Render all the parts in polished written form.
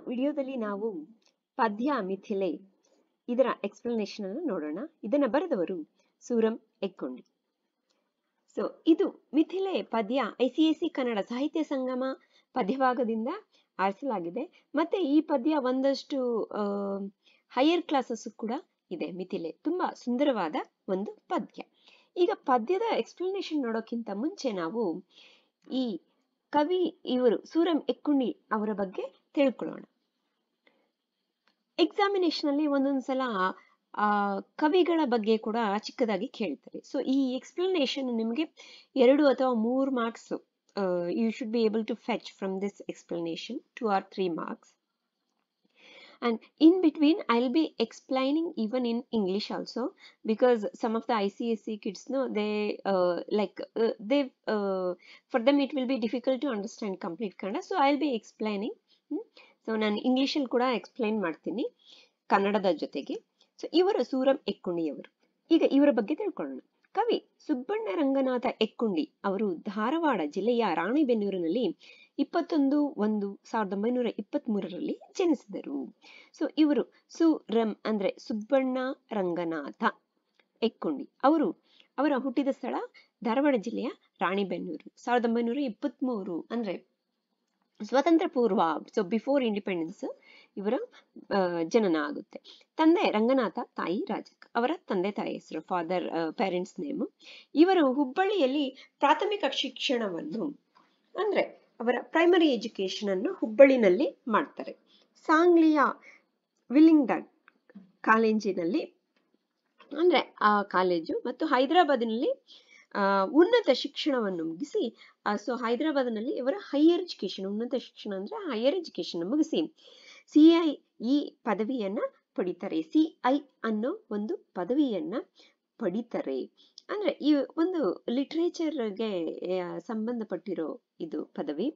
ವಿಡಿಯೋದಲ್ಲಿ ನಾವು ಪದ್ಯ ಮಿಥಿಲೆ ಇದರ ಎಕ್ಸ್ಪ್ಲನೇಷನ್ ಅನ್ನು ನೋಡೋಣ. ಇದನ್ನ ಬರೆದವರು ಸೂರಂ ಎಕ್ಕೊಂಡಿ. ಸೊ ಇದು ಮಿಥಿಲೆ ಪದ್ಯ ICSE ಕನ್ನಡ ಸಾಹಿತ್ಯ ಸಂಗಮ ಪದ್ಯಭಾಗದಿಂದ ಆರಿಸಲಾಗಿದೆ. ಮತ್ತೆ ಈ ಪದ್ಯ ಒಂದಷ್ಟು ಹೈಯರ್ ಕ್ಲಾಸಸ್ ಕೂಡ ಇದೆ. ಮಿಥಿಲೆ ತುಂಬಾ ಸುಂದರವಾದ ಒಂದು ಪದ್ಯ. ಈಗ ಪದ್ಯದ ಎಕ್ಸ್ಪ್ಲನೇಷನ್ ನೋಡೋಕ್ಕಿಂತ ಮುಂಚೆ ನಾವು ಈ ಕವಿ ಇವರು ಸೂರಂ ಎಕ್ಕುಂಡಿ ಅವರ ಬಗ್ಗೆ ತಿಳ್ಕೊಳ್ಳೋಣ. ಎಕ್ಸಾಮಿನೇಷನ್ ಅಲ್ಲಿ ಒಂದೊಂದ್ಸಲ ಕವಿಗಳ ಬಗ್ಗೆ ಕೂಡ ಚಿಕ್ಕದಾಗಿ ಕೇಳ್ತಾರೆ. ಸೊ ಈ ಎಕ್ಸ್ಪ್ಲನೇಷನ್ ನಿಮಗೆ 2 ಅಥವಾ 3 marks you should be able to fetch from this explanation 2 or 3 marks. And in between I'll be explaining even in English also, because some of the ICSE kids know for them it will be difficult to understand complete Kannada, so I'll be explaining. So ನಾನು ಇಂಗ್ಲಿಷಲ್ಲಿ ಕೂಡ explain ಮಾಡ್ತೀನಿ ಕನ್ನಡದ ಜೊತೆಗೆ. So ಇವರು ಸೂರಂ ಎಕ್ಕುಂಡಿಯವರು. ಈಗ ಇವರ ಬಗ್ಗೆ ತಿಳ್ಕೊಳ್ಳೋಣ. ಕವಿ ಸುಬ್ಬಣ್ಣ ರಂಗನಾಥ ಎಕ್ಕುಂಡಿ ಅವರು ಧಾರವಾಡ ಜಿಲ್ಲೆಯ ರಾಣಿಬೆನ್ನೂರಿನಲ್ಲಿ 21/1/1923 ಜನಿಸಿದರು. ಸೊ ಇವರು ಸುರಂ ಅಂದ್ರೆ ಸುಬ್ಬಣ್ಣ ರಂಗನಾಥ ಎಕ್ಕುಂಡಿ ಅವರ ಹುಟ್ಟಿದ ಸ್ಥಳ ಧಾರವಾಡ ಜಿಲ್ಲೆಯ ರಾಣಿಬೆನ್ನೂರು. 1923 ಅಂದ್ರೆ ಸ್ವಾತಂತ್ರ್ಯ ಪೂರ್ವ, ಸೊ ಬಿಫೋರ್ ಇಂಡಿಪೆಂಡೆನ್ಸ್ ಇವರ ಜನನ ಆಗುತ್ತೆ. ತಂದೆ ರಂಗನಾಥ, ತಾಯಿ ರಾಜಕ್ಕ. ಅವರ ತಂದೆ ತಾಯಿ ಹೆಸರು ಫಾದರ್ ಪೇರೆಂಟ್ಸ್ ನೇಮ್. ಇವರು ಹುಬ್ಬಳ್ಳಿಯಲ್ಲಿ ಪ್ರಾಥಮಿಕ ಶಿಕ್ಷಣವನ್ನು ಅಂದ್ರೆ ಅವರ ಪ್ರೈಮರಿ ಎಜುಕೇಶನ್ ಅನ್ನು ಹುಬ್ಬಳ್ಳಿನಲ್ಲಿ ಮಾಡ್ತಾರೆ. ಸಾಂಗ್ಲಿಯ ವಿಲ್ಲಿಂಗ್ಡನ್ ಕಾಲೇಜಿನಲ್ಲಿ ಅಂದ್ರೆ ಆ ಕಾಲೇಜು ಮತ್ತು ಹೈದರಾಬಾದಿನಲ್ಲಿ ಉನ್ನತ ಶಿಕ್ಷಣವನ್ನು ಮುಗಿಸಿ, ಸೊ ಹೈದರಾಬಾದ್ನಲ್ಲಿ ಇವರ ಹೈಯರ್ ಎಜುಕೇಶನ್, ಉನ್ನತ ಶಿಕ್ಷಣ ಅಂದ್ರೆ ಹೈಯರ್ ಎಜುಕೇಶನ್ ಮುಗಿಸಿ CIE ಪದವಿಯನ್ನ ಪಡಿತಾರೆ. CI ಅನ್ನೋ ಒಂದು ಪದವಿಯನ್ನ ಪಡಿತಾರೆ. ಅಂದ್ರೆ ಈ ಒಂದು ಲಿಟ್ರೇಚರ್ಗೆ ಸಂಬಂಧಪಟ್ಟಿರೋ ಇದು ಪದವಿ.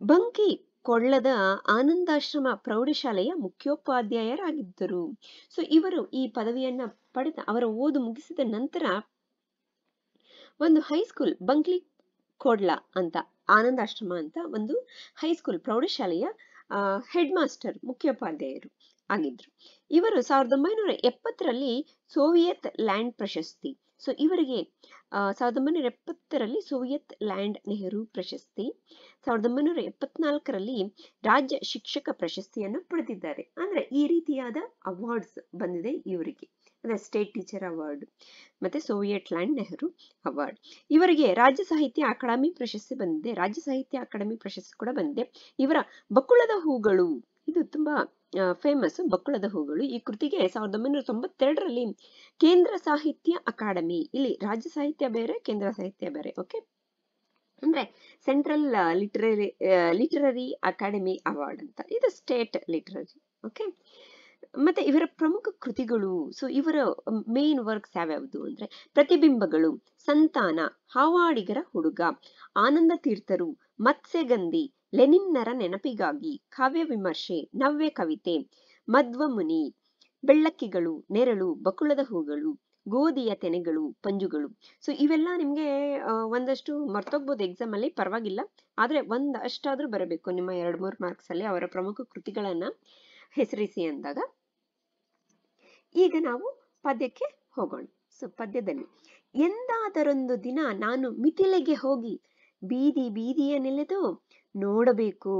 ಬಂಕಿ ಕೊಳ್ಳದ ಆನಂದಾಶ್ರಮ ಪ್ರೌಢಶಾಲೆಯ ಮುಖ್ಯೋಪಾಧ್ಯಾಯರಾಗಿದ್ದರು. ಸೊ ಇವರು ಈ ಪದವಿಯನ್ನ ಪಡೆದ ಅವರ ಓದು ಮುಗಿಸಿದ ನಂತರ ಒಂದು ಹೈಸ್ಕೂಲ್, ಬಂಕ್ಲಿ ಕೋಡ್ಲಾ ಅಂತ ಆನಂದಾಶ್ರಮ ಅಂತ ಒಂದು ಹೈಸ್ಕೂಲ್ ಪ್ರೌಢಶಾಲೆಯ ಹೆಡ್ ಮಾಸ್ಟರ್, ಮುಖ್ಯೋಪಾಧ್ಯಾಯರು ಆಗಿದ್ರು. ಇವರು 1970ರಲ್ಲಿ ಸೋವಿಯತ್ ಲ್ಯಾಂಡ್ ಪ್ರಶಸ್ತಿ, ಸೊ ಇವರಿಗೆ 1970ರಲ್ಲಿ ಸೋವಿಯತ್ ಲ್ಯಾಂಡ್ ನೆಹರು ಪ್ರಶಸ್ತಿ, 1974ರಲ್ಲಿ ರಾಜ್ಯ ಶಿಕ್ಷಕ ಪ್ರಶಸ್ತಿಯನ್ನು ಪಡೆದಿದ್ದಾರೆ. ಅಂದ್ರೆ ಈ ರೀತಿಯಾದ ಅವಾರ್ಡ್ಸ್ ಬಂದಿದೆ ಇವರಿಗೆ, ಅಂದ್ರೆ ಸ್ಟೇಟ್ ಟೀಚರ್ ಅವಾರ್ಡ್ ಮತ್ತೆ ಸೋವಿಯತ್ ಲ್ಯಾಂಡ್ ನೆಹರು ಅವಾರ್ಡ್. ಇವರಿಗೆ ರಾಜ್ಯ ಸಾಹಿತ್ಯ ಅಕಾಡೆಮಿ ಪ್ರಶಸ್ತಿ ಬಂದಿದೆ, ರಾಜ್ಯ ಸಾಹಿತ್ಯ ಅಕಾಡೆಮಿ ಪ್ರಶಸ್ತಿ ಕೂಡ ಬಂದಿದೆ. ಇವರ ಬಕುಳದ ಹೂಗಳು ಇದು ತುಂಬಾ ಫೇಮಸ್. ಬಕುಳದ ಹೂಗಳು ಈ ಕೃತಿಗೆ 1992ರಲ್ಲಿ ಕೇಂದ್ರ ಸಾಹಿತ್ಯ ಅಕಾಡೆಮಿ, ಇಲ್ಲಿ ರಾಜ್ಯ ಸಾಹಿತ್ಯ ಬೇರೆ ಕೇಂದ್ರ ಸಾಹಿತ್ಯ ಬೇರೆ, ಓಕೆ, ಅಂದ್ರೆ ಸೆಂಟ್ರಲ್ ಲಿಟರರಿ ಅಕಾಡೆಮಿ ಅವಾರ್ಡ್ ಅಂತ, ಇದು ಸ್ಟೇಟ್ ಲಿಟರರಿ, ಓಕೆ. ಮತ್ತೆ ಇವರ ಪ್ರಮುಖ ಕೃತಿಗಳು, ಸೊ ಇವರ ಮೇನ್ ವರ್ಕ್ಸ್ ಯಾವ್ಯಾವುದು ಅಂದ್ರೆ ಪ್ರತಿಬಿಂಬಗಳು, ಸಂತಾನ, ಹಾವಾಡಿಗರ ಹುಡುಗ, ಆನಂದ ತೀರ್ಥರು, ಮತ್ಸ್ಯಗಂಧಿ, ಲೆನಿನ್ನರ ನೆನಪಿಗಾಗಿ, ಕಾವ್ಯ ವಿಮರ್ಶೆ, ನವ್ಯ ಕವಿತೆ, ಮಧ್ವಮುನಿ, ಬೆಳ್ಳಕ್ಕಿಗಳು, ನೆರಳು, ಬಕುಳದ ಹೂಗಳು, ಗೋಧಿಯ ತೆನೆಗಳು, ಪಂಜುಗಳು. ಸೊ ಇವೆಲ್ಲ ನಿಮ್ಗೆ ಒಂದಷ್ಟು ಮರ್ತೋಗ್ಬೋದು ಎಕ್ಸಾಮ್ ಅಲ್ಲಿ, ಪರವಾಗಿಲ್ಲ, ಆದ್ರೆ ಒಂದಷ್ಟಾದ್ರೂ ಬರಬೇಕು ನಿಮ್ಮ 2-3 ಮಾರ್ಕ್ಸ್ ಅಲ್ಲಿ ಅವರ ಪ್ರಮುಖ ಕೃತಿಗಳನ್ನ ಹೆಸರಿಸಿ ಅಂದಾಗ. ಈಗ ನಾವು ಪದ್ಯಕ್ಕೆ ಹೋಗೋಣ. ಸೊ ಪದ್ಯದಲ್ಲಿ, ಎಂದಾದರೊಂದು ದಿನ ನಾನು ಮಿಥಿಲೆಗೆ ಹೋಗಿ ಬೀದಿ ಬೀದಿಯ ನೆಲೆದು ನೋಡಬೇಕು,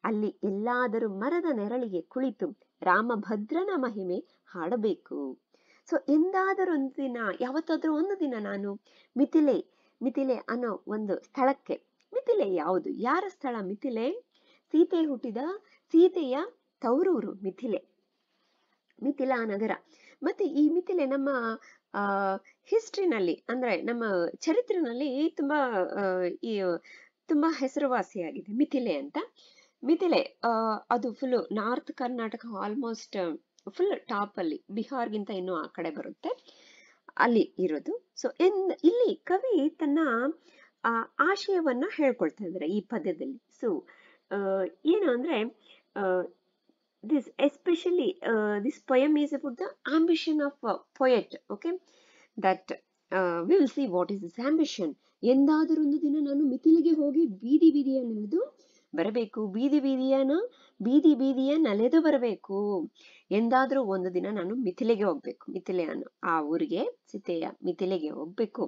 ಅಲ್ಲಿ ಎಲ್ಲಾದರೂ ಮರದ ನೆರಳಿಗೆ ಕುಳಿತು ರಾಮಭದ್ರನ ಮಹಿಮೆ ಹಾಡಬೇಕು. ಸೊ ಎಂದಾದರೊಂದು ದಿನ, ಯಾವತ್ತಾದ್ರೂ ಒಂದು ದಿನ ನಾನು ಮಿಥಿಲೆ ಅನ್ನೋ ಒಂದು ಸ್ಥಳಕ್ಕೆ. ಮಿಥಿಲೆ ಯಾವುದು, ಯಾರ ಸ್ಥಳ ಮಿಥಿಲೆ? ಸೀತೆ ಹುಟ್ಟಿದ, ಸೀತೆಯ ತವರೂರು ಮಿಥಿಲಾ ನಗರ. ಮತ್ತೆ ಈ ಮಿಥಿಲೆ ನಮ್ಮ ಹಿಸ್ಟ್ರಿನಲ್ಲಿ ಅಂದ್ರೆ ನಮ್ಮ ಚರಿತ್ರೆನಲ್ಲಿ ತುಂಬಾ ಹೆಸರುವಾಸಿಯಾಗಿದೆ ಮಿಥಿಲೆ ಅಂತ. ಮಿಥಿಲೆ ಅದು full north Karnataka, almost full top ಅಲ್ಲಿ, ಬಿಹಾರ್ಗಿಂತ ಇನ್ನೂ ಆ ಕಡೆ ಬರುತ್ತೆ, ಅಲ್ಲಿ ಇರೋದು. ಸೊ ಇಲ್ಲಿ ಕವಿ ತನ್ನ ಆಶಯವನ್ನ ಹೇಳ್ಕೊಳ್ತಾ ಇದ್ದಾರೆ ಈ ಪದ್ಯದಲ್ಲಿ. ಸೊ ಏನು ಅಂದ್ರೆ this poem is about the ambition of a poet, okay, that we will see what is this ambition. ಎಂದಾದರೊಂದು ದಿನ ನಾನು ಮಿಥಿಲೆಗೆ ಹೋಗಿ ಬೀದಿ ಬೀದಿಯ ನೆಲೆದು ಬರಬೇಕು, ಬೀದಿ ಬೀದಿಯ ನಲೆದು ಬರಬೇಕು. ಎಂದಾದ್ರೂ ಒಂದು ದಿನ ನಾನು ಮಿಥಿಲೆಗೆ ಹೋಗ್ಬೇಕು, ಆ ಊರಿಗೆ ಸಿತೆಯ ಮಿಥಿಲೆಗೆ ಹೋಗ್ಬೇಕು.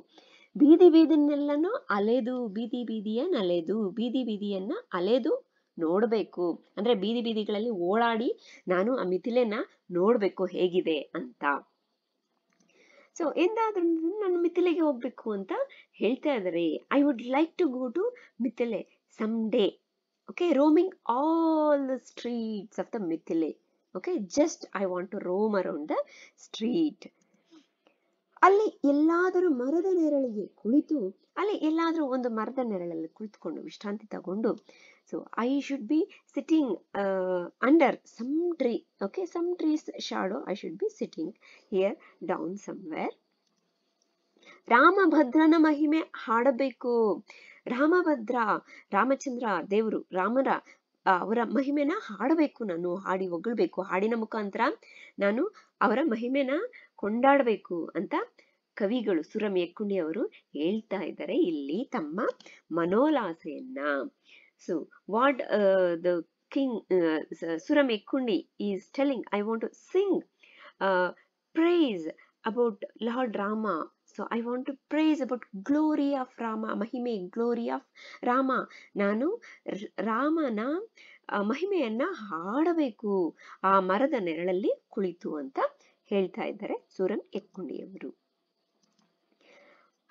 ಬೀದಿನೆಲ್ಲನೂ ಅಲೆದು, ಬೀದಿಯನ್ನ ಅಲೆದು ನೋಡ್ಬೇಕು. ಅಂದ್ರೆ ಬೀದಿಗಳಲ್ಲಿ ಓಡಾಡಿ ನಾನು ಆ ಮಿಥಿಲೆನ ನೋಡ್ಬೇಕು ಹೇಗಿದೆ ಅಂತ. ಸೊ ಎಂದಾದ್ರೂ ನಾನು ಮಿಥಿಲೆಗೆ ಹೋಗ್ಬೇಕು ಅಂತ ಹೇಳ್ತಾ ಇದ್ದಾರೆ. I would like to go to Mithila some day. Okay, roaming all the streets of the Mithila. Okay, just I want to roam around the street. ಅಲ್ಲಿ ಎಲ್ಲಾದರೂ ಮರದ ನೆರಳಿಗೆ ಕುಳಿತು, ಅಲ್ಲಿ ಎಲ್ಲಾದ್ರೂ ಒಂದು ಮರದ ನೆರಳಲ್ಲಿ ಕುಳಿತುಕೊಂಡು ವಿಶ್ರಾಂತಿ ತಗೊಂಡು, so I should be sitting under some tree. Okay, some trees shadow I should be sitting here down somewhere. ರಾಮಭದ್ರನ ಮಹಿಮೆ ಹಾಡಬೇಕು. ರಾಮಚಂದ್ರ ದೇವರು, ಅವರ ಮಹಿಮೆನ ಹಾಡಬೇಕು, ನಾನು ಹಾಡಿ ಹೊಗಳ್ಬೇಕು. ಹಾಡಿನ ಮುಖಾಂತರ ನಾನು ಅವರ ಮಹಿಮೆನ ಕೊಂಡಾಡಬೇಕು ಅಂತ ಕವಿಗಳು ಸುರಂ ಎಕ್ಕುಂಡಿ ಅವರು ಹೇಳ್ತಾ ಇದ್ದಾರೆ ಇಲ್ಲಿ ತಮ್ಮ ಮನೋಲಾಸೆಯನ್ನ. So what the king Suram Ekkundi is telling, I want to sing praise about Lord Rama. So I want to praise about glory of Rama, mahime, glory of Rama. ನಾನು ರಾಮನ ಮಹಿಮೆಯನ್ನ ಹಾಡಬೇಕು ಆ ಮರದ ನೆರಳಲ್ಲಿ ಕುಳಿತು ಅಂತ ಹೇಳ್ತಾ ಇದ್ದಾರೆ ಸುರಂ ಎಕ್ಕುಂಡಿಯವರು.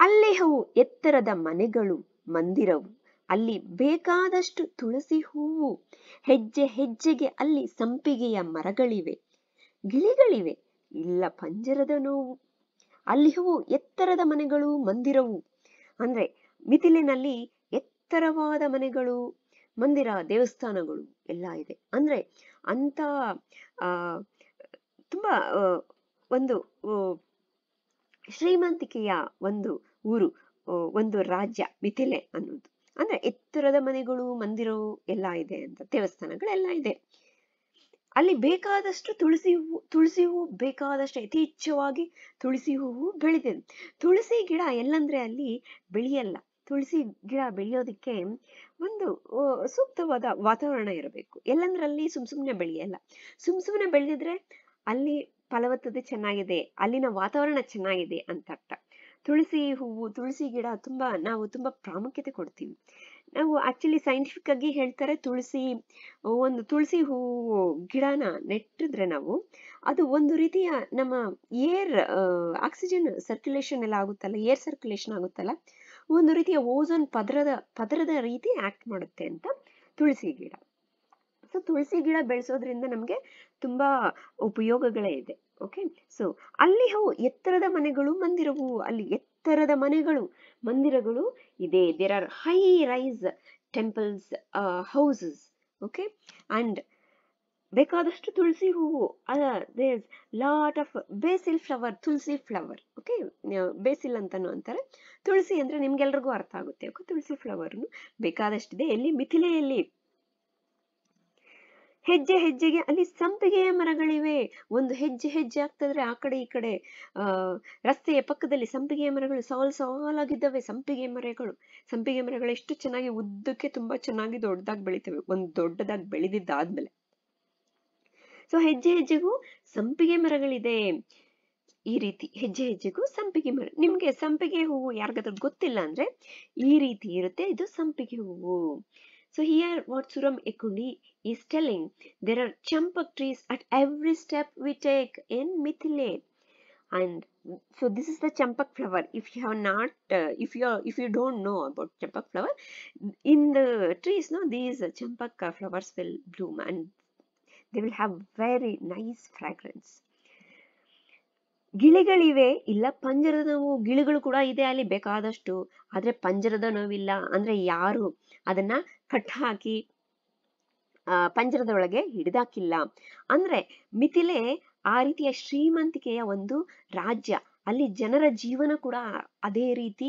ಅಲ್ಲೇಹವು ಎತ್ತರದ ಮನೆಗಳು, ಮಂದಿರವು, ಅಲ್ಲಿ ಬೇಕಾದಷ್ಟು ತುಳಸಿ ಹೂವು, ಹೆಜ್ಜೆ ಹೆಜ್ಜೆಗೆ ಅಲ್ಲಿ ಸಂಪಿಗೆಯ ಮರಗಳಿವೆ, ಗಿಳಿಗಳಿವೆ, ಇಲ್ಲ ಪಂಜರದ ನೋವು. ಅಲ್ಲಿಹವು ಎತ್ತರದ ಮನೆಗಳು, ಮಂದಿರವು ಅಂದ್ರೆ ಮಿಥಿಲಿನಲ್ಲಿ ಎತ್ತರವಾದ ಮನೆಗಳು, ಮಂದಿರ, ದೇವಸ್ಥಾನಗಳು ಎಲ್ಲ ಇದೆ. ಅಂದ್ರೆ ಅಂತ ತುಂಬಾ ಒಂದು ಶ್ರೀಮಂತಿಕೆಯ ಒಂದು ಊರು, ಒಂದು ರಾಜ್ಯ ಮಿಥಿಲೆ ಅನ್ನೋದು. ಅಂದ್ರೆ ಎತ್ತರದ ಮನೆಗಳು, ಮಂದಿರವು ಎಲ್ಲ ಇದೆ ಅಂತ, ದೇವಸ್ಥಾನಗಳೆಲ್ಲ ಇದೆ. ಅಲ್ಲಿ ಬೇಕಾದಷ್ಟು ತುಳಸಿ ಹೂವು ಬೇಕಾದಷ್ಟು ಯಥೇಚ್ಛವಾಗಿ ತುಳಸಿ ಹೂವು ಬೆಳೆದಿದೆ. ತುಳಸಿ ಗಿಡ ಎಲ್ಲಂದ್ರೆ ಅಲ್ಲಿ ಬೆಳೆಯಲ್ಲ. ತುಳಸಿ ಗಿಡ ಬೆಳೆಯೋದಿಕ್ಕೆ ಒಂದು ಸೂಕ್ತವಾದ ವಾತಾವರಣ ಇರಬೇಕು. ಎಲ್ಲಂದ್ರಲ್ಲಿ ಸುಮ್ನೆ ಬೆಳೆಯಲ್ಲ. ಸುಮ್ನೆ ಬೆಳೆದಿದ್ರೆ ಅಲ್ಲಿ ಫಲವತ್ತತೆ ಚೆನ್ನಾಗಿದೆ, ಅಲ್ಲಿನ ವಾತಾವರಣ ಚೆನ್ನಾಗಿದೆ ಅಂತ ಅರ್ಥ. ತುಳಸಿ ಹೂವು, ತುಳಸಿ ಗಿಡ ನಾವು ತುಂಬಾ ಪ್ರಾಮುಖ್ಯತೆ ಕೊಡ್ತೀವಿ. ನಾವು ಆಕ್ಚುಲಿ ಸೈಂಟಿಫಿಕ್ ಆಗಿ ಹೇಳ್ತಾರೆ, ಒಂದು ತುಳಸಿ ಹೂವು ಗಿಡನ ನೆಟ್ಟಿದ್ರೆ ನಾವು, ಅದು ಒಂದು ರೀತಿಯ ನಮ್ಮ ಆಕ್ಸಿಜನ್ ಸರ್ಕ್ಯುಲೇಷನ್ ಎಲ್ಲ ಆಗುತ್ತಲ್ಲ, ಏರ್ ಸರ್ಕ್ಯುಲೇಷನ್ ಆಗುತ್ತಲ್ಲ, ಒಂದು ರೀತಿಯ ಓಝೋನ್ ಪದರದ ರೀತಿ ಆಕ್ಟ್ ಮಾಡುತ್ತೆ ಅಂತ ತುಳಸಿ ಗಿಡ. ಸೊ ತುಳಸಿ ಗಿಡ ಬೆಳೆಸೋದ್ರಿಂದ ನಮ್ಗೆ ತುಂಬಾ ಉಪಯೋಗಗಳೇ ಇದೆ. ಓಕೆ, ಸೊ ಅಲ್ಲಿ ಎತ್ತರದ ಮನೆಗಳು, ಮಂದಿರವು, ಅಲ್ಲಿ ಎತ್ತರದ ಮನೆಗಳು, ಮಂದಿರಗಳು ಇದೆ. There are high rise temples, houses. Okay, and ಬೇಕಾದಷ್ಟು ತುಳಸಿ ಹೂವು, there lot of basil flower, tulsi flower. Okay, basil ಅಂತಾನು ಅಂತಾರೆ. ತುಳಸಿ ಅಂದ್ರೆ ನಿಮ್ಗೆಲ್ರಿಗೂ ಅರ್ಥ ಆಗುತ್ತೆ. ಓಕೆ, ತುಳಸಿ ಫ್ಲವರ್ನು ಬೇಕಾದಷ್ಟಿದೆ ಎಲ್ಲಿ, ಮಿಥಿಲೆಯಲ್ಲಿ. ಹೆಜ್ಜೆ ಹೆಜ್ಜೆಗೆ ಅಲ್ಲಿ ಸಂಪಿಗೆಯ ಮರಗಳಿವೆ. ಒಂದು ಹೆಜ್ಜೆ ಆಗ್ತದ್ರೆ ಆ ಕಡೆ ಈ ಕಡೆ ರಸ್ತೆಯ ಪಕ್ಕದಲ್ಲಿ ಸಂಪಿಗೆಯ ಮರಗಳು ಸಾಲಾಗಿದ್ದಾವೆ. ಸಂಪಿಗೆ ಮರಗಳು ಎಷ್ಟು ಚೆನ್ನಾಗಿ ಉದ್ದಕ್ಕೆ ತುಂಬಾ ಚೆನ್ನಾಗಿ ದೊಡ್ಡದಾಗಿ ಬೆಳಿತವೆ, ಒಂದು ದೊಡ್ಡದಾಗಿ ಬೆಳೆದಿದ್ದಾದ್ಮೇಲೆ. ಸೊ ಹೆಜ್ಜೆಗೂ ಸಂಪಿಗೆ ಮರಗಳಿದೆ. ಈ ರೀತಿ ಹೆಜ್ಜೆಗೂ ಸಂಪಿಗೆ ಮರ. ನಿಮ್ಗೆ ಸಂಪಿಗೆ ಹೂವು ಯಾರಿಗಾದ್ರೂ ಗೊತ್ತಿಲ್ಲ ಅಂದ್ರೆ ಈ ರೀತಿ ಇರುತ್ತೆ, ಇದು ಸಂಪಿಗೆ ಹೂವು. So here what Suram Ekkundi is telling, there are champak trees at every step we take in Mithile. And so this is the champak flower. If you have not, if you don't know about champak flower, in the trees, no, these champak flowers will bloom and they will have very nice fragrance. ಗಿಳಿಗಳಿವೆ, ಇಲ್ಲ ಪಂಜರದ ನೋವು. ಗಿಳಿಗಳು ಕೂಡ ಇದೆ ಅಲ್ಲಿ ಬೇಕಾದಷ್ಟು, ಆದ್ರೆ ಪಂಜರದ ನೋವಿಲ್ಲ. ಅಂದ್ರೆ ಯಾರು ಅದನ್ನ ಕಟ್ ಹಾಕಿ ಪಂಜರದ ಒಳಗೆ ಹಿಡಿದಾಕಿಲ್ಲ. ಅಂದ್ರೆ ಮಿಥಿಲೆ ಆ ರೀತಿಯ ಶ್ರೀಮಂತಿಕೆಯ ಒಂದು ರಾಜ್ಯ. ಅಲ್ಲಿ ಜನರ ಜೀವನ ಕೂಡ ಅದೇ ರೀತಿ,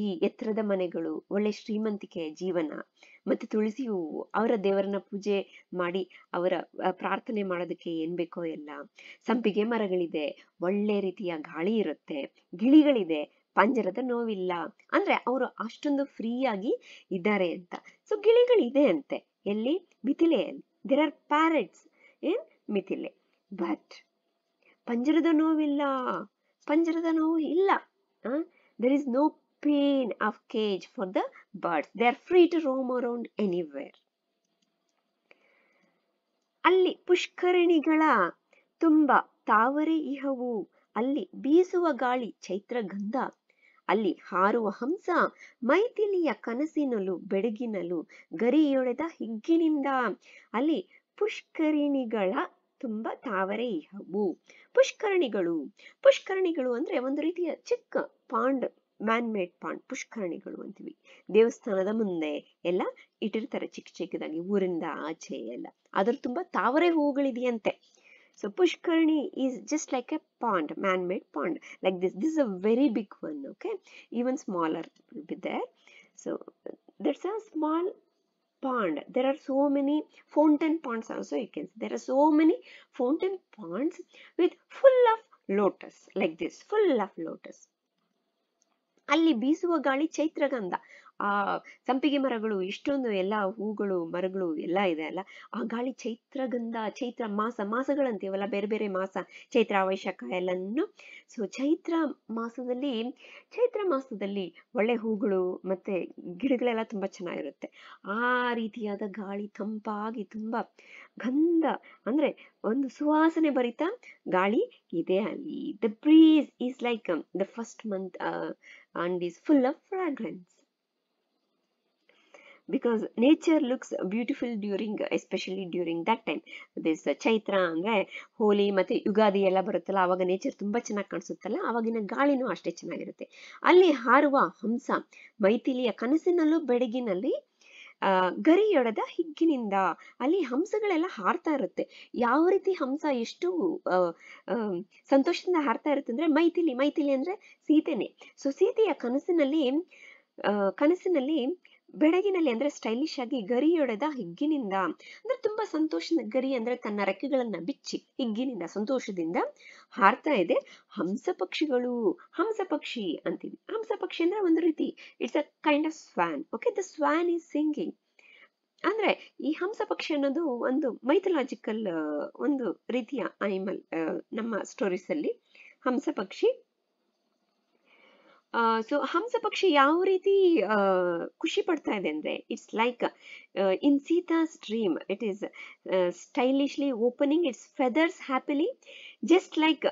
ಈ ಎತ್ತರದ ಮನೆಗಳು, ಒಳ್ಳೆ ಶ್ರೀಮಂತಿಕೆಯ ಜೀವನ, ಮತ್ತೆ ತುಳಸಿ ಹೂವು, ಅವರ ದೇವರನ್ನ ಪೂಜೆ ಮಾಡಿ ಅವರ ಪ್ರಾರ್ಥನೆ ಮಾಡೋದಕ್ಕೆ ಏನ್ ಬೇಕೋ ಎಲ್ಲ. ಸಂಪಿಗೆ ಮರಗಳಿದೆ, ಒಳ್ಳೆ ರೀತಿಯ ಗಾಳಿ ಇರುತ್ತೆ, ಗಿಳಿಗಳಿದೆ, ಪಂಜರದ ನೋವಿಲ್ಲ ಅಂದ್ರೆ ಅವರು ಅಷ್ಟೊಂದು ಫ್ರೀ ಆಗಿ ಇದ್ದಾರೆ ಅಂತ. ಸೊ ಗಿಳಿಗಳಿದೆ ಅಂತೆ ಎಲ್ಲಿ, ಮಿಥಿಲೆಯಲ್ಲಿ. There are parrots in Mithila. But ಪಂಜರದ ನೋವಿಲ್ಲ, ಪಂಜರದ ನೋವು ಇಲ್ಲ. There is no pain of cage for the birds. They are free to roam around anywhere. ಅಲ್ಲಿ ಪುಷ್ಕರಣಿಗಳ ತುಂಬ ತಾವರೆ ಇಹವು, ಅಲ್ಲಿ ಬೀಸುವ ಗಾಳಿ ಚೈತ್ರಗಂಧ, ಅಲ್ಲಿ ಹಾರುವ ಹಂಸ ಮೈಥಿಲಿಯ ಕನಸಿನಲು ಬೆಡಗಿನಲು ಗರಿಯೊಡೆದ ಹಿಗ್ಗಿನಿಂದ. ಅಲ್ಲಿ ಪುಷ್ಕರಿಣಿಗಳ ತುಂಬ ತಾವರೆ ಇಹವು. ಪುಷ್ಕರಣಿಗಳು, ಪುಷ್ಕರಣಿಗಳು ಅಂದ್ರೆ ಒಂದು ರೀತಿಯ ಚಿಕ್ಕ ಪಾಂಡ್, ಮ್ಯಾನ್ ಮೇಡ್ ಪಾಂಡ್, ಪುಷ್ಕರಣಿಗಳು ಅಂತೀವಿ. ದೇವಸ್ಥಾನದ ಮುಂದೆ ಎಲ್ಲ ಇಟ್ಟಿರ್ತಾರೆ ಚಿಕ್ಕ ಚಿಕ್ಕದಾಗಿ, ಊರಿಂದ ಆಚೆ ಎಲ್ಲ. ಅದ್ರ ತುಂಬಾ ತಾವರೆ ಹೂವುಗಳಿದೆಯಂತೆ. So pushkarini is just like a pond, man-made pond, like this. This is a very big one, okay? Even smaller will be there. So that's a small pond. There are so many fountain ponds also, you can see. There are so many fountain ponds with full of lotus, like this, full of lotus. ಅಲ್ಲಿ ಬೀಸುವ ಗಾಳಿ ಚೈತ್ರಗಂಧ. ಆ ಸಂಪಿಗೆ ಮರಗಳು, ಇಷ್ಟೊಂದು ಎಲ್ಲ ಹೂಗಳು, ಮರಗಳು ಎಲ್ಲ ಇದೆ ಅಲ್ಲ, ಆ ಗಾಳಿ ಚೈತ್ರಗಂಧ. ಚೈತ್ರ ಮಾಸಗಳಂತೀವಲ್ಲ, ಬೇರೆ ಬೇರೆ ಮಾಸ, ಚೈತ್ರ ವೈಶಾಖ ಎಲ್ಲನ್ನು. ಸೊ ಚೈತ್ರ ಮಾಸದಲ್ಲಿ ಒಳ್ಳೆ ಹೂಗಳು ಮತ್ತೆ ಗಿಡಗಳೆಲ್ಲ ತುಂಬಾ ಚೆನ್ನಾಗಿರುತ್ತೆ. ಆ ರೀತಿಯಾದ ಗಾಳಿ ತಂಪಾಗಿ ತುಂಬಾ ಗಂಧ ಅಂದ್ರೆ ಒಂದು ಸುವಾಸನೆ ಭರಿತ ಗಾಳಿ ಇದೆ ಅಲ್ಲಿ. The breeze is like the first month and is full of fragrance, because nature looks beautiful during, especially during that time. This Chaitra ಅಂದ್ರೆ ಹೋಲಿ ಮತ್ತೆ ಯುಗಾದಿ ಎಲ್ಲ ಬರುತ್ತಲ್ಲ, ಅವಾಗ ನೇಚರ್ ತುಂಬಾ ಚೆನ್ನಾಗಿ ಕಾಣಿಸುತ್ತಲ್ಲ, ಅವಾಗಿನ ಗಾಳಿನೂ ಅಷ್ಟೇ ಚೆನ್ನಾಗಿರುತ್ತೆ. ಅಲ್ಲಿ ಹಾರುವ ಹಂಸ ಮೈಥಿಲಿಯ ಕನಸಿನಲ್ಲೂ ಬೆಡಗಿನಲ್ಲಿ ಗರಿಯೊಡೆದ ಹಿಗ್ಗಿನಿಂದ. ಅಲ್ಲಿ ಹಂಸಗಳೆಲ್ಲ ಹಾರ್ತಾ ಇರುತ್ತೆ. ಯಾವ ರೀತಿ ಹಂಸ ಎಷ್ಟು ಸಂತೋಷದಿಂದ ಹಾರ್ತಾ ಇರುತ್ತೆ ಅಂದ್ರೆ, ಮೈಥಿಲಿ ಅಂದ್ರೆ ಸೀತೆನೆ. ಸೊ ಸೀತೆಯ ಕನಸಿನಲ್ಲಿ ಬೆಡಗಿನಲ್ಲಿ ಅಂದ್ರೆ ಸ್ಟೈಲಿಶ್ ಆಗಿ ಗರಿಯೊಡೆದ ಹಿಗ್ಗಿನಿಂದ ಅಂದ್ರೆ ತುಂಬಾ ಸಂತೋಷದ, ಗರಿ ಅಂದ್ರೆ ತನ್ನ ರೆಕ್ಕೆಗಳನ್ನ ಬಿಚ್ಚಿ ಹಿಗ್ಗಿನಿಂದ ಸಂತೋಷದಿಂದ ಹಾರ್ತಾ ಇದೆ ಹಂಸ ಪಕ್ಷಿಗಳು. ಹಂಸ ಪಕ್ಷಿ ಅಂತೀವಿ. ಹಂಸ ಪಕ್ಷಿ ಅಂದ್ರೆ ಒಂದು ರೀತಿ it's a kind of swan. Okay, the swan is singing. ಅಂದ್ರೆ ಈ ಹಂಸ ಪಕ್ಷಿ ಅನ್ನೋದು ಒಂದು ಮೈಥಲಾಜಿಕಲ್ ಒಂದು ರೀತಿಯ ಅನಿಮಲ್. ನಮ್ಮ ಸ್ಟೋರೀಸ್ ಅಲ್ಲಿ ಹಂಸ ಪಕ್ಷಿ. ಸೊ ಹಂಸ ಪಕ್ಷಿ ಯಾವ ರೀತಿ ಖುಷಿ ಪಡ್ತಾ ಇದೆ ಅಂದ್ರೆ, it's like in Sita's dream, it is stylishly opening its feathers happily, just like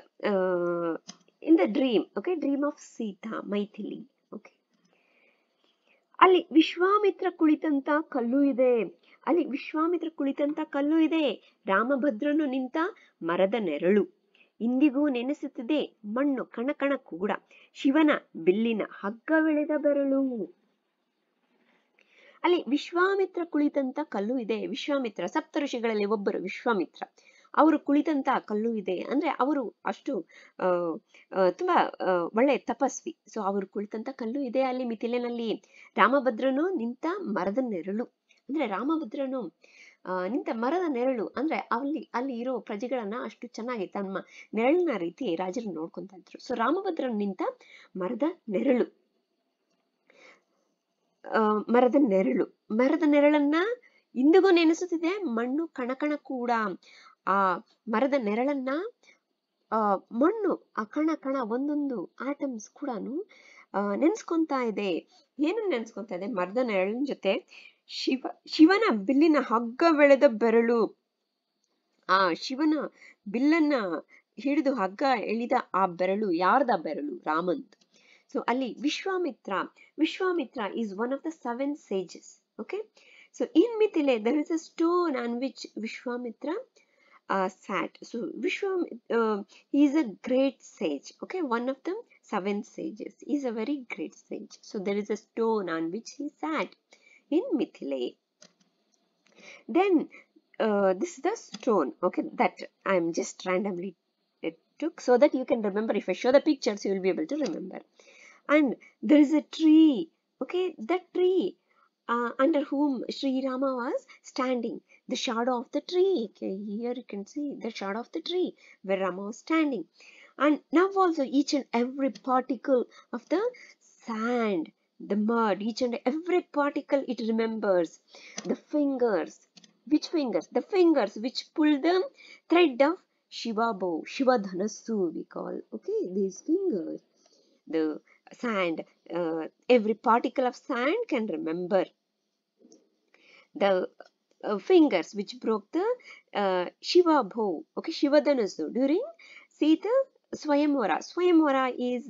in the dream. Okay, dream of Sita, Maithili. Okay, ಅಲ್ಲಿ ವಿಶ್ವಾಮಿತ್ರ ಕುಳಿತಂತ ಕಲ್ಲು ಇದೆ. ಅಲ್ಲಿ ವಿಶ್ವಾಮಿತ್ರ ಕುಳಿತಂತ ಕಲ್ಲು ಇದೆ. ರಾಮಭದ್ರನು ನಿಂತ ಮರದ ನೆರಳು. ಇಂದಿಗೂ ನೆನೆಸುತ್ತಿದೆ ಮಣ್ಣು ಕಣಕಣ ಕೂಡ. ಶಿವನ ಬಿಲ್ಲಿನ ಹಗ್ಗವೆಳೆದ ಬೆರಳು. ಅಲ್ಲಿ ವಿಶ್ವಾಮಿತ್ರ ಕುಳಿತಂತ ಕಲ್ಲು ಇದೆ. ವಿಶ್ವಾಮಿತ್ರ ಸಪ್ತ ಋಷಿಗಳಲ್ಲಿ ಒಬ್ಬರು ವಿಶ್ವಾಮಿತ್ರ. ಅವರು ಕುಳಿತಂತ ಕಲ್ಲು ಇದೆ ಅಂದ್ರೆ ಅವರು ಅಷ್ಟು ತುಂಬಾ ಒಳ್ಳೆ ತಪಸ್ವಿ. ಸೊ ಅವರು ಕುಳಿತಂತ ಕಲ್ಲು ಇದೆ ಅಲ್ಲಿ ಮಿಥಿಲೆನಲ್ಲಿ. ರಾಮಭದ್ರನು ನಿಂತ ಮರದ ನೆರಳು ಅಂದ್ರೆ, ರಾಮಭದ್ರನು ನಿಂತ ಮರದ ನೆರಳು ಅಂದ್ರೆ ಅಲ್ಲಿ ಇರೋ ಪ್ರಜೆಗಳನ್ನ ಅಷ್ಟು ಚೆನ್ನಾಗಿ ತಮ್ಮ ನೆರಳಿನ ರೀತಿ ರಾಜರು ನೋಡ್ಕೊಂತ ಇದ್ರು. ಸೊ ರಾಮಭದ್ರನು ನಿಂತ ಮರದ ನೆರಳು. ಮರದ ನೆರಳನ್ನ ಇಂದಿಗೂ ನೆನೆಸುತ್ತಿದೆ ಮಣ್ಣು ಕಣಕಣ ಕೂಡ. ಆ ಮರದ ನೆರಳನ್ನ ಮಣ್ಣು, ಆ ಕಣ ಒಂದೊಂದು ಆಟಮ್ಸ್ ಕೂಡ ನೆನ್ಸ್ಕೊಂತ ಇದೆ. ಏನು ನೆನ್ಸ್ಕೊಂತ ಇದೆ? ಮರದ ನೆರಳಿನ ಜೊತೆ ಶಿವನ ಬಿಲ್ಲಿನ ಹಗ್ಗವೆಳೆದ ಬೆರಳು. ಆ ಶಿವನ ಬಿಲ್ಲನ್ನ ಹಿಡಿದು ಹಗ್ಗ ಎಳಿದ ಆ ಬೆರಳು ಯಾರ್ದ ಬೆರಳು? ರಾಮಂತ್. ಸೊ ಅಲ್ಲಿ Vishwamitra is one of the 7 sages. Okay, so in Mithila there is a stone on which Vishwamitra sat. So he is a great sage. Okay, one of the 7 sages. He is a very great sage. So there is a stone on which he sat in Mithila. Then this is the stone. Okay, that I am just randomly took so that you can remember. If I show the pictures, you will be able to remember. And there is a tree. Okay, that tree under whom Sri Rama was standing. The shadow of the tree. Okay, here you can see the shadow of the tree where Rama was standing. And now also each and every particle of the sand, the mud, each and every particle it remembers. The fingers, which fingers? The fingers which pull the thread of Shiva bow, Shiva Dhanassu we call. Okay, these fingers, the sand, every particle of sand can remember the fingers which broke the Shiva bow, okay, Shiva Dhanassu during Sita Swayamvara. Swayamvara is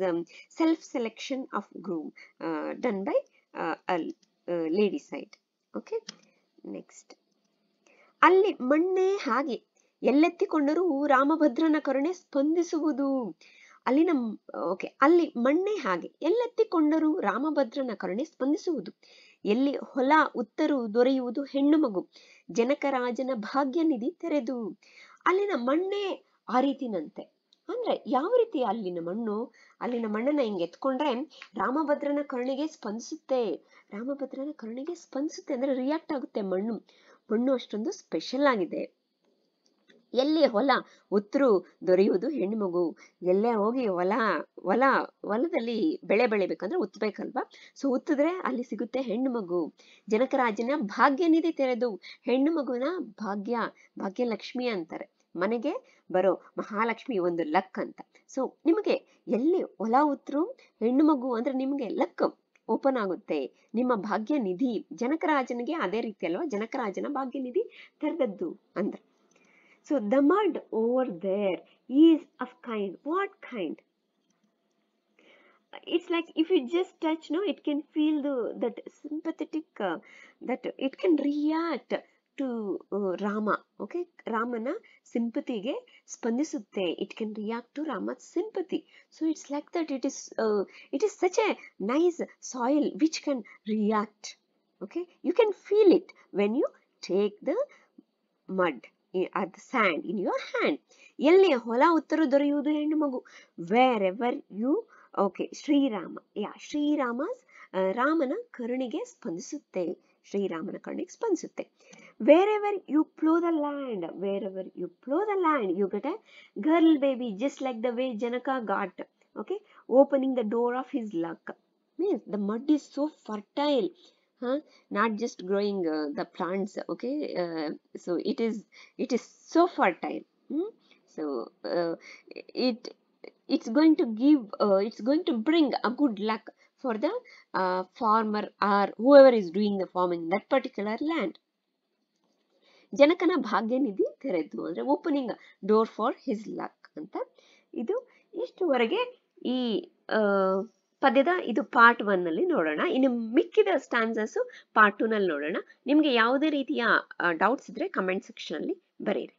self-selection of groom done by a lady side. Okay, next. ಅಲ್ಲಿ ಮಣ್ಣೆ ಹಾಗೆ ಎಲ್ಲೆತ್ತಿಕೊಂಡರೂ ರಾಮಭದ್ರನ ಕರುಣೆ ಸ್ಪಂದಿಸುವುದು. ಅಲ್ಲಿನ okay, ಅಲ್ಲಿ ಮಣ್ಣೆ ಹಾಗೆ ಎಲ್ಲೆತ್ತಿಕೊಂಡರೂ ರಾಮಭದ್ರನ ಕರುಣೆ ಸ್ಪಂದಿಸುವುದು. ಎಲ್ಲಿ ಹೊಲ ಉತ್ತರು ದೊರೆಯುವುದು ಹೆಣ್ಣು ಮಗು, ಜನಕರಾಜನ ಭಾಗ್ಯ ನಿಧಿ ತೆರೆದು. ಅಲ್ಲಿನ ಮಣ್ಣೆ ಆ ರೀತಿನಂತೆ. ಅಂದ್ರೆ ಯಾವ ರೀತಿ ಅಲ್ಲಿನ ಮಣ್ಣು? ಅಲ್ಲಿನ ಮಣ್ಣನ್ನ ಹಿಂಗೆ ಎತ್ಕೊಂಡ್ರೆ ರಾಮಭದ್ರನ ಕರುಣೆಗೆ ಸ್ಪಂದಿಸುತ್ತೆ. ರಾಮಭದ್ರನ ಕರುಣೆಗೆ ಸ್ಪಂದಿಸುತ್ತೆ ಅಂದ್ರೆ ರಿಯಾಕ್ಟ್ ಆಗುತ್ತೆ ಮಣ್ಣು. ಮಣ್ಣು ಅಷ್ಟೊಂದು ಸ್ಪೆಷಲ್ ಆಗಿದೆ. ಎಲ್ಲಿ ಹೊಲ ಉತ್ತರು ದೊರೆಯುವುದು ಹೆಣ್ಣು ಮಗು. ಎಲ್ಲೇ ಹೋಗಿ ಹೊಲದಲ್ಲಿ ಬೆಳೆ ಬೆಳಿಬೇಕಂದ್ರೆ ಉತ್ತಬೇಕಲ್ವಾ? ಸೊ ಉತ್ತಿದ್ರೆ ಅಲ್ಲಿ ಸಿಗುತ್ತೆ ಹೆಣ್ಣು ಮಗು. ಜನಕರಾಜನ ಭಾಗ್ಯ ನಿಧಿ ತೆರೆದು. ಹೆಣ್ಣು ಮಗುವಿನ ಭಾಗ್ಯಲಕ್ಷ್ಮಿ ಅಂತಾರೆ. ಮನೆಗೆ ಬರೋ ಮಹಾಲಕ್ಷ್ಮಿ, ಒಂದು ಲಕ್ ಅಂತ. ಸೊ ನಿಮಗೆ ಎಲ್ಲಿ ಹೊಲ ಉತ್ತರು ಹೆಣ್ಣು ಮಗು ಅಂದ್ರೆ ನಿಮ್ಗೆ ಲಕ್ ಓಪನ್ ಆಗುತ್ತೆ. ನಿಮ್ಮ ಭಾಗ್ಯ ನಿಧಿ ಜನಕರಾಜನಿಗೆ ಅದೇ ರೀತಿ ಅಲ್ವಾ, ಜನಕರಾಜನ ಭಾಗ್ಯ ನಿಧಿ ತೆರೆದದ್ದು ಅಂದ್ರೆ. So the mud over there is of kind. What kind? It's like if you just touch, no, it can feel that sympathetic, that it can react to Rama. Okay, Ramana sympathy ge spandisutte. It can react to Rama's sympathy. So it's like that. It is such a nice soil which can react. Okay, you can feel it when you take the mud at the sand in your hand. ಎಲ್ಲಿ ಹೊಲ ಉತ್ತರು ದೊರೆಯುವುದು ಹೆಣ್ಣು ಮಗು. wherever you, okay, Shriram, Shriram ರಾಮನ ಕರುಣೆಗೆ ಸ್ಪಂದಿಸುತ್ತೆ. ಶ್ರೀರಾಮನ ಕರುಣೆಗೆ ಸ್ಪಂದಿಸುತ್ತೆ. wherever you plow the land, wherever you plow the land, you get a girl baby, just like the way Janaka got, okay, opening the door of his luck. Means the mud is so fertile, not just growing the plants, okay, so it is so fertile. So it's going to give, it's going to bring a good luck for the farmer or whoever is doing the farming in that particular land. ಜನಕನ ಭಾಗ್ಯ ನಿಧಿ ತೆರೆದು ಅಂದ್ರೆ opening door for his luck ಅಂತ. ಇದು ಇಷ್ಟುವರೆಗೆ ಈ ಪದ್ಯದ ಇದು part 1 ನಲ್ಲಿ ನೋಡೋಣ. ಇನ್ನು ಮಿಕ್ಕಿದ ಸ್ಟಾನ್ಸಸ್ ಪಾರ್ಟ್ 2 ನಲ್ಲಿ ನೋಡೋಣ. ನಿಮ್ಗೆ ಯಾವುದೇ ರೀತಿಯ ಡೌಟ್ಸ್ ಇದ್ರೆ ಕಮೆಂಟ್ ಸೆಕ್ಷನ್ ಅಲ್ಲಿ ಬರೀರಿ.